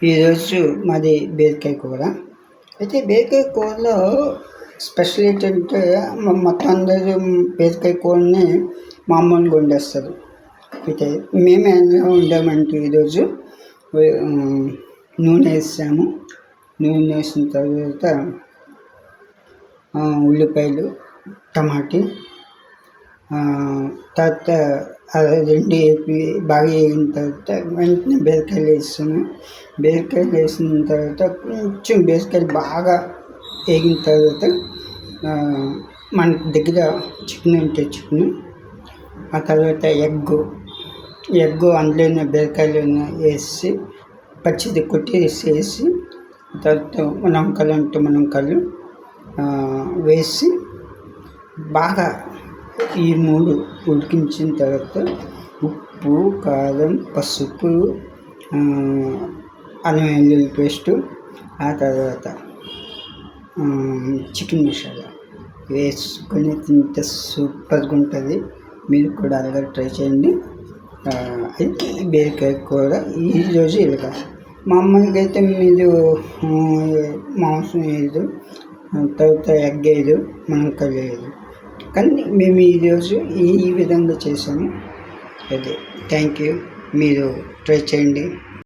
ఈరోజు మాది బీరకాయ కూర. అయితే బీరకాయ కూరలో స్పెషల్ ఏంటంటే మొత్తం అందరూ బీరకాయ కూరని మామూలుగా వండేస్తారు. అయితే మేము ఎలా వండామంటే ఈరోజు నూనె వేసాము. నూనె వేసిన తర్వాత ఉల్లిపాయలు, టమాటీ, తర్వాత రెండు వేపి బాగా వేగిన తర్వాత వెంటనే బీరకాయలు వేసాము. బీరకాయలు వేసిన తర్వాత కొంచెం బీరకాయలు బాగా వేగిన తర్వాత మన దగ్గర చికెన్ ఉంటే చికెన్, ఆ తర్వాత ఎగ్ అందులోనే బీరకాయలు వేసి పచ్చిది కొట్టి వేసి తర్వాత మునక్కాయలు అంటే మునక్కాయలు వేసి బాగా ఈ 3 ఉడికించిన తర్వాత ఉప్పు, కారం, పసుపు, అల్లం వెల్లుల్లి పేస్టు, ఆ తర్వాత చికెన్ మసాలా వేసుకొని తింటే సూపర్గా ఉంటుంది. మీరు కూడా అలాగే ట్రై చేయండి. అయితే బీరకాయ కూర ఈరోజు ఇలాగా. మామూలుగా అయితే మీరు మాంసం వేయదు, తర్వాత ఎగ్ వేయదు, మునక్కాయలు వేయదు, కానీ మేము ఈరోజు ఈ విధంగా చేసాము. అదే థ్యాంక్ యూ. మీరు ట్రై చేయండి.